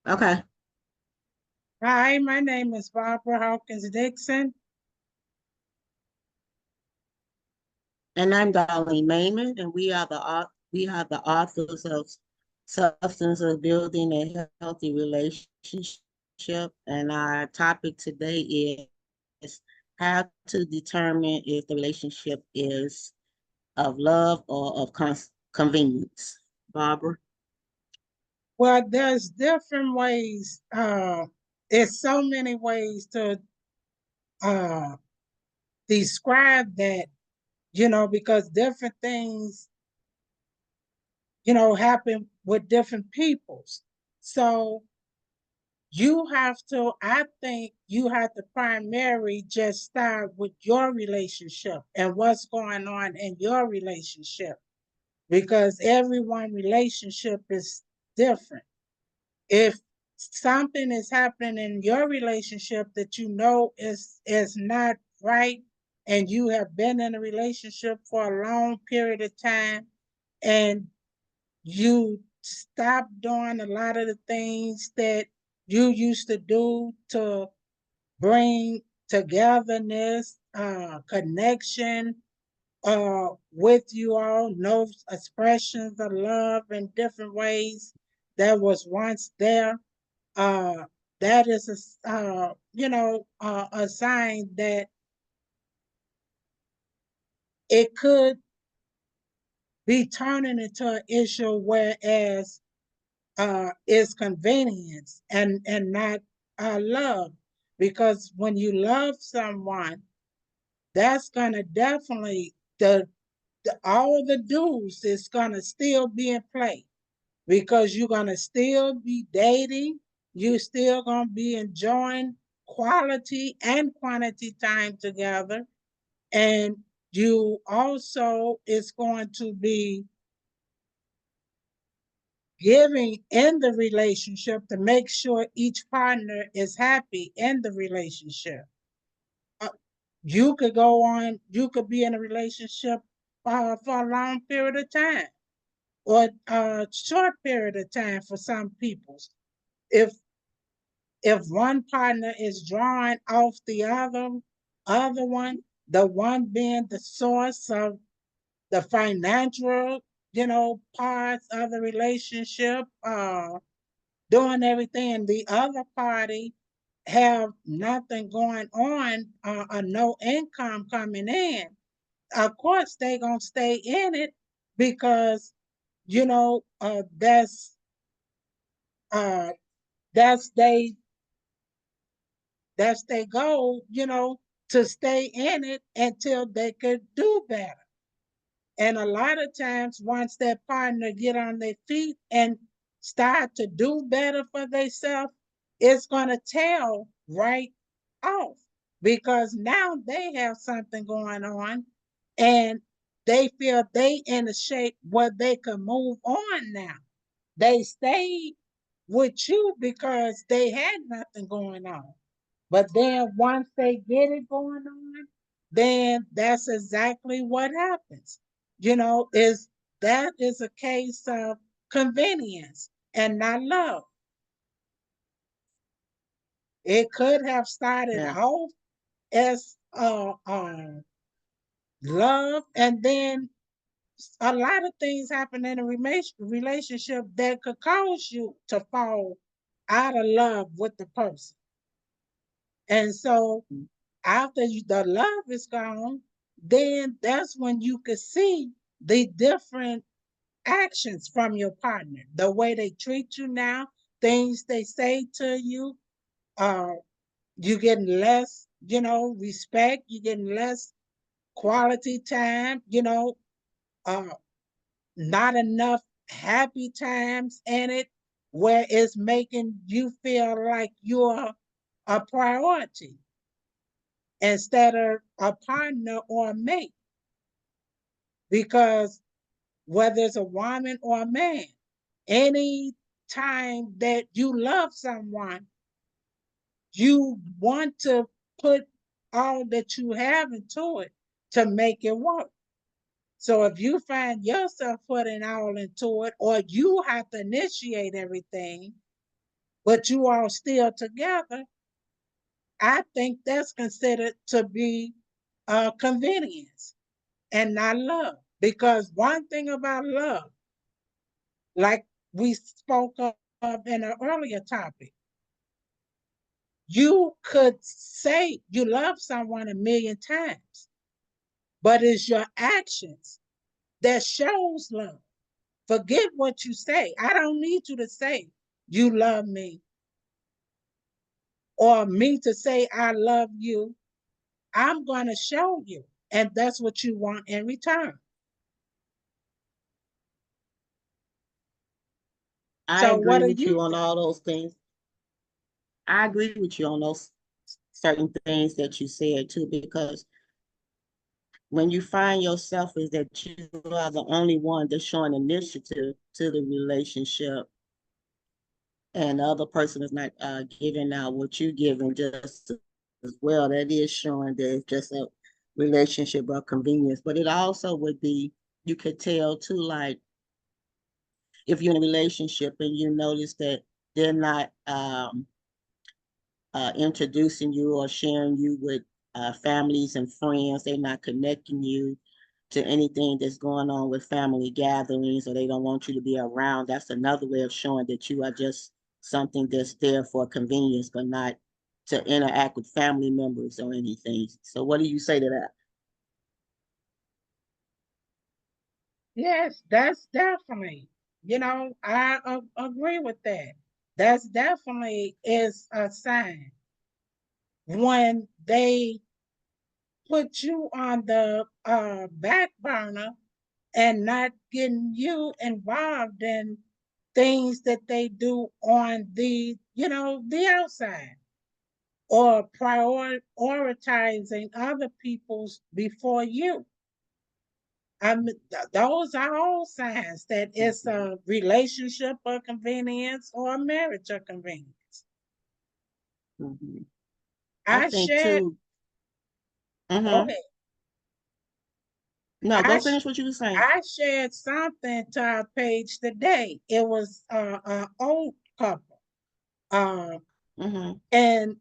Okay. Hi, my name is Barbara Hawkins Dixon. And I'm Darlene Mayman, and we are the authors of Substance of Building a Healthy Relationship. And our topic today is how to determine if the relationship is of love or of convenience. Barbara? Well, there's different ways. There's so many ways to uh, describe that, because different things, happen with different peoples. So I think you have to primarily just start with your relationship and what's going on in your relationship, because everyone relationship is different. If something is happening in your relationship that you know is not right, and you have been in a relationship for a long period of time, and you stop doing a lot of the things that you used to do to bring togetherness, connection, with you all, no expressions of love in different ways that was once there. uh, that is a sign that it could be turning into an issue, whereas is convenience and not love. Because when you love someone, that's gonna definitely the all the dues is gonna still be in play, because you're gonna still be dating, you still gonna be enjoying quality and quantity time together, and you also is going to be giving in the relationship to make sure each partner is happy in the relationship. Uh, you could be in a relationship for a long period of time, or a short period of time for some people. If one partner is drawing off the other one, the one being the source of the financial, parts of the relationship, doing everything, and the other party have nothing going on, or no income coming in, of course they gonna stay in it, because you know uh, that's uh, that's they that's their goal, to stay in it until they could do better. And a lot of times, once that partner get on their feet and start to do better for themselves, it's gonna tell right off, because now they have something going on, and they feel they in a shape where they can move on now. They stayed with you because they had nothing going on. But then once they get it going on, then that's exactly what happens. Is that is a case of convenience and not love. It could have started Yeah. off as love, and then a lot of things happen in a relationship that could cause you to fall out of love with the person. And so after the love is gone, then that's when you can see the different actions from your partner, the way they treat you now, things they say to you. Uh, you getting less, respect. You getting less quality time. Uh, not enough happy times in it, where it's making you feel like you're a priority instead of a partner or a mate. Because whether it's a woman or a man, any time that you love someone, you want to put all that you have into it to make it work. So if you find yourself putting all into it, or you have to initiate everything, but you all still together, I think that's considered to be convenience and not love. Because one thing about love, like we spoke of in an earlier topic, you could say you love someone a million times, but it's your actions that shows love. Forget what you say. I don't need you to say you love me or me to say I love you. I'm going to show you. And that's what you want in return. I So what agree do with you you on think? all those things. I agree with you on those certain things that you said too, because when you find yourself is that you are the only one that's showing initiative to the relationship, and the other person is not giving out what you're giving just as well, that is showing that it's just a relationship of convenience. But it also would be, you could tell too, like if you're in a relationship and you notice that they're not introducing you or sharing you with families and friends. They're not connecting you to anything that's going on with family gatherings, or they don't want you to be around. That's another way of showing that you are just something that's there for convenience, but not to interact with family members or anything. So what do you say to that? Yes, that's definitely, I agree with that. That's definitely is a sign when they put you on the back burner and not getting you involved in things that they do on the outside, or prioritizing other people's before you. Those are all signs that it's Mhm. a relationship of convenience or a marriage of convenience. Mhm. I I think shared, too. go Hmm. ahead. No, I go sh- finish what you were saying. I shared something to our page today. It was an old couple, uh, Hmm. and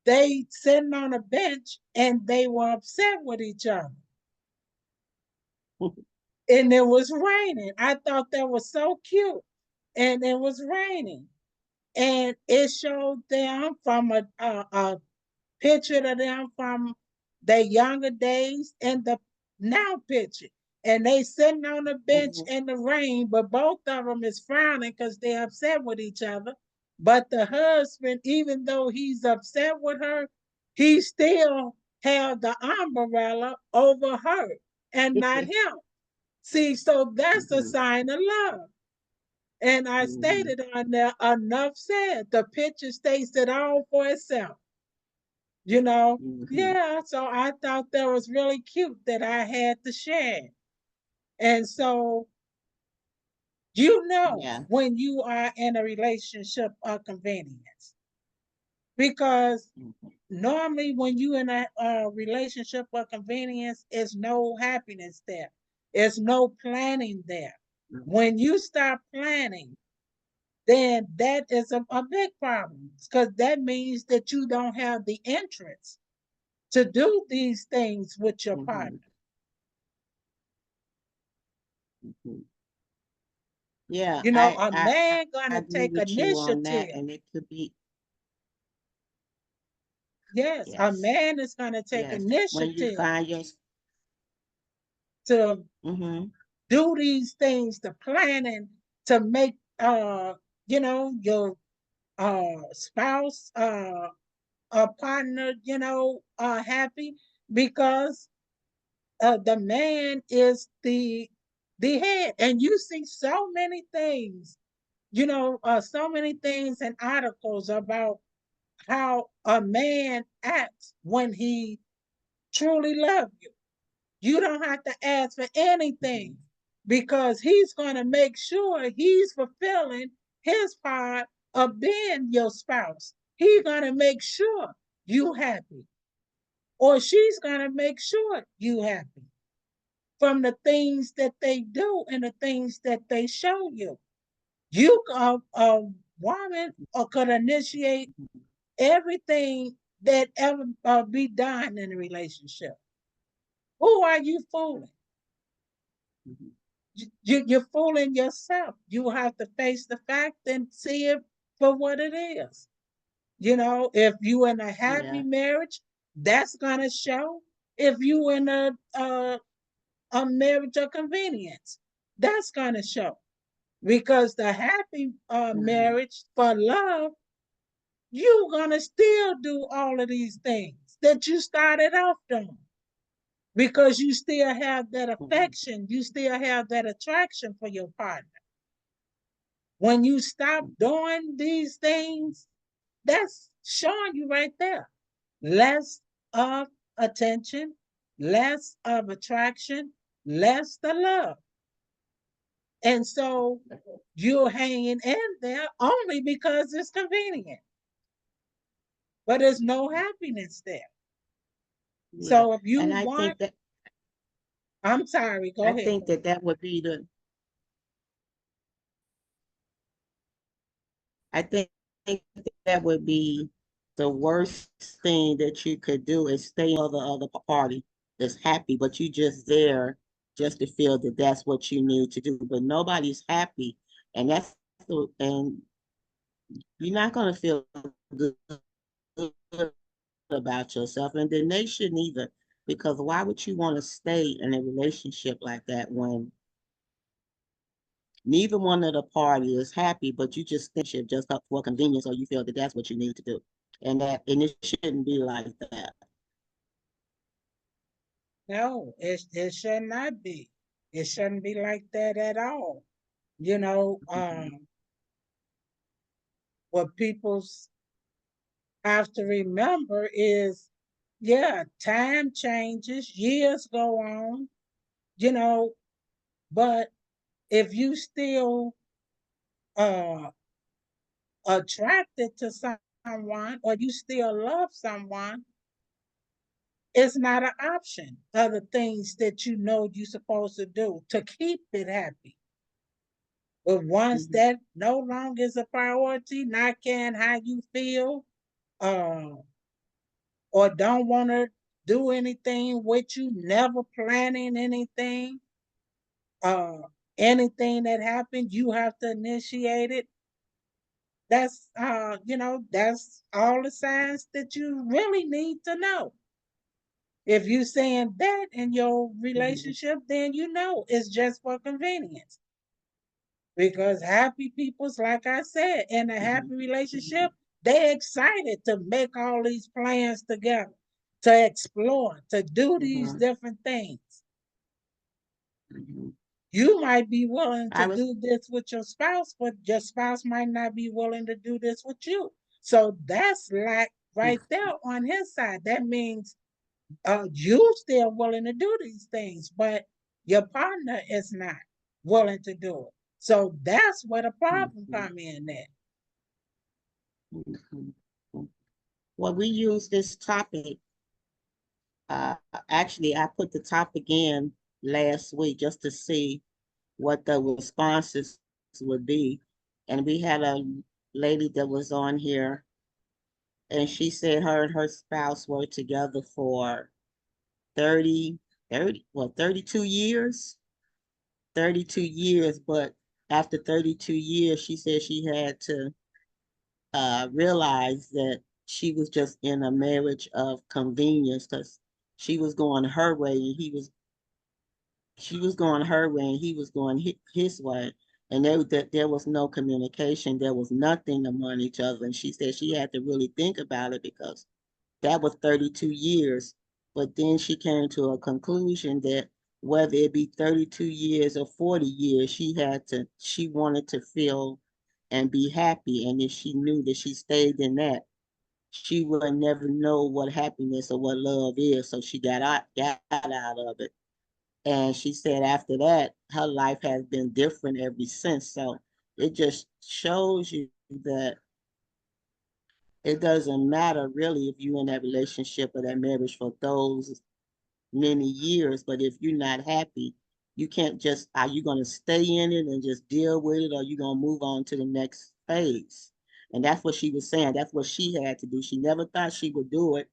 they sitting on a bench and they were upset with each other. And it was raining. I thought that was so cute. And it was raining. And it showed them from a picture of them from their younger days and the now picture. And they sitting on the bench Hmm. in the rain, but both of them is frowning because they're upset with each other. But the husband, even though he's upset with her, he still held the umbrella over her and not him. See, so that's a Hmm. sign of love. And I Hmm. stated on there, enough said. The picture states it all for itself. You know, Hmm. yeah. So I thought that was really cute that I had to share. And so, Yeah. when you are in a relationship of convenience, because Mhm. normally when you in a relationship of convenience, there's no happiness there. There's no planning there. Mhm. When you start planning, then that is a big problem, because that means that you don't have the interest to do these things with your Mhm. partner. Mhm. Yeah, A man I gonna agree take with you on that, initiative. and it could be Yes, a yes, man is gonna take yes. When you initiative find your, to mm-hmm, do these things, to planning, to make your spouse, a partner, happy, because the man is the head. And you see so many things, so many things and articles about how a man acts when he truly loves you. You don't have to ask for mm-hmm, anything, because he's going to make sure he's fulfilling his part of being your spouse. He's going to make sure you happy, or she's going to make sure you happy. from the things that they do and the things that they show you. You, a woman, could initiate everything that ever be done in a relationship. Who are you fooling? Mhm. You're fooling yourself. You have to face the fact and see it for what it is. If you in a happy Yeah. marriage, that's gonna show. If you in a marriage of convenience, that's gonna show. Because the happy Mhm. marriage for love, you're gonna still do all of these things that you started off doing. Because you still have that Mhm. affection, you still have that attraction for your partner. When you stop doing these things, that's showing you right there. Less of attention, less of attraction, less the love. And so you're hanging in there only because it's convenient, but there's no happiness there. Yeah. So if you And want, I'm sorry, go I ahead. think that that would be I think that would be the worst thing that you could do is stay on the other party that's happy, but you just there just to feel that that's what you need to do. But nobody's happy, and and you're not gonna feel good about yourself, and then they shouldn't either. Because why would you want to stay in a relationship like that when neither one of the party is happy, but you just think shit just up for convenience, or you feel that that's what you need to do, and it shouldn't be like that. No, it should not be. It shouldn't be like that at all. You know, Mhm. what people's have to remember is, yeah, time changes, years go on, you know, but if you still uh attracted to someone or you still love someone, it's not an option. Other things that you know you're supposed to do to keep it happy. But once Mhm. that no longer is a priority, not caring how you feel, uh, or don't want to do anything with you, never planning anything, uh, anything that happened, you have to initiate it. That's all the signs that you really need to know. If you saying that in your Mhm. relationship, then you know it's just for convenience. Because happy people's, like I said, in a Mhm. happy relationship, they excited to make all these plans together, to explore, to do these Mhm. different things. Mhm. You might be willing to I was do this with your spouse, but your spouse might not be willing to do this with you. So that's like right there on his side. That means you still willing to do these things, but your partner is not willing to do it. So that's where the problem Mhm. come in at. Mhm. Well, we use this topic. Uh, Actually, I put the topic in last week just to see what the responses would be, and we had a lady that was on here, and she said her and her spouse were together for 30, 32 years. 32 years, but after 32 years, she said she had to realize that she was just in a marriage of convenience because she was going her way and she was going her way and he was going his way. And there was no communication. There was nothing among each other. And she said she had to really think about it because that was 32 years. But then she came to a conclusion that whether it be 32 years or 40 years, she wanted to feel and be happy. And if she knew that she stayed in that, she would never know what happiness or what love is. So she got out of it. And she said after that, her life has been different ever since. So it just shows you that it doesn't matter really if you're in that relationship or that marriage for those many years, but if you're not happy, you can't just, are you gonna stay in it and just deal with it, or you gonna move on to the next phase? And that's what she was saying. That's what she had to do. She never thought she would do it,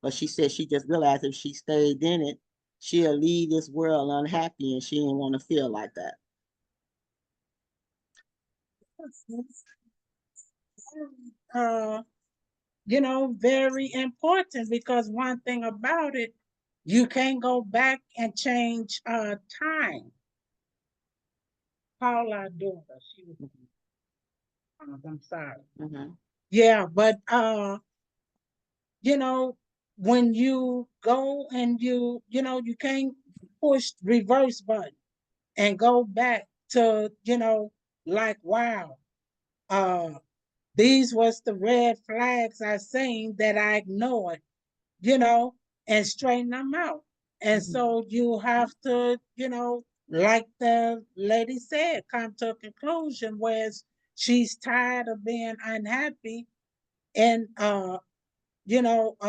but she said she just realized if she stayed in it, she'll leave this world unhappy, and she didn't want to feel like that. uh, very important, because one thing about it, you can't go back and change time. Paula daughter, she was, I'm sorry. Mhm. Yeah, but you know, when you go and you can't push reverse button and go back to, like, wow, uh, these was the red flags I seen that I ignored, you know, and straighten them out. And Mhm. so you have to, like the lady said, come to a conclusion where she's tired of being unhappy and a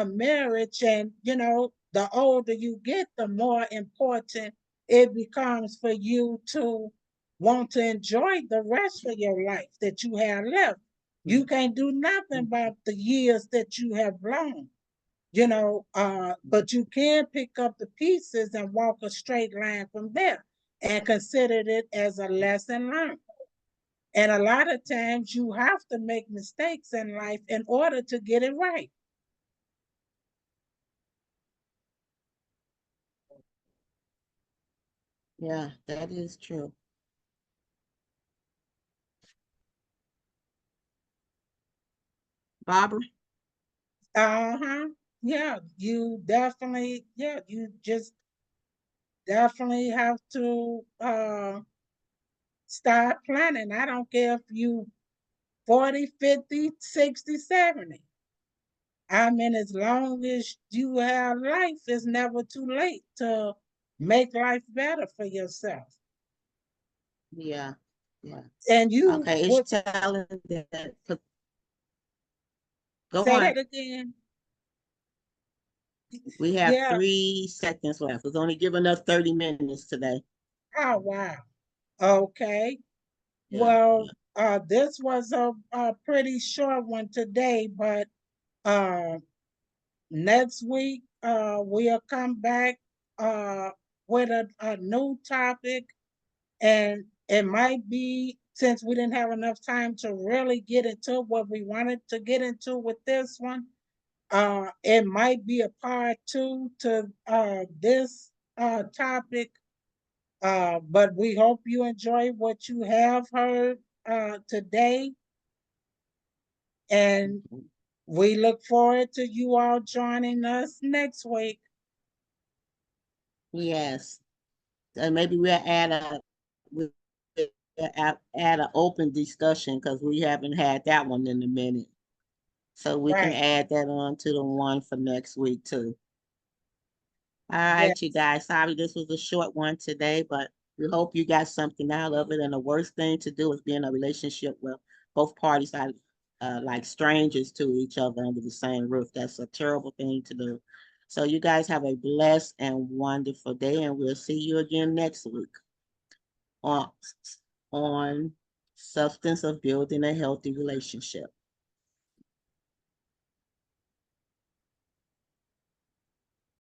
marriage. And the older you get, the more important it becomes for you to want to enjoy the rest of your life that you have left. You can't do nothing about the years that you have blown, but you can pick up the pieces and walk a straight line from there and consider it as a lesson learned. And a lot of times you have to make mistakes in life in order to get it right. Yeah, that is true. Barbara? Uh-huh. Yeah, you just definitely have to start planning. I don't care if you 40, 50, 60, 70. I mean, as long as you have life, it's never too late to make life better for yourself. Yeah, yeah. And you Okay, it's would telling that, go say on. that again. We have Yeah. 3 seconds left. It's only giving us 30 minutes today. Oh, wow. Okay. Yeah, yeah. Well, this was a pretty short one today, but uh, next week we'll come back with a new topic, and it might be, since we didn't have enough time to really get into what we wanted to get into with this one, it might be a part two to this topic. But we hope you enjoy what you have heard today, and we look forward to you all joining us next week. Yes. And maybe we'll add an open discussion because we haven't had that one in a minute. So we can Right. add that on to the one for next week too. All Yeah. right, you guys. Sorry this was a short one today, but we hope you got something out of it. And the worst thing to do is be in a relationship where both parties are like strangers to each other under the same roof. That's a terrible thing to do. So you guys have a blessed and wonderful day, and we'll see you again next week on on substance of building a healthy relationship.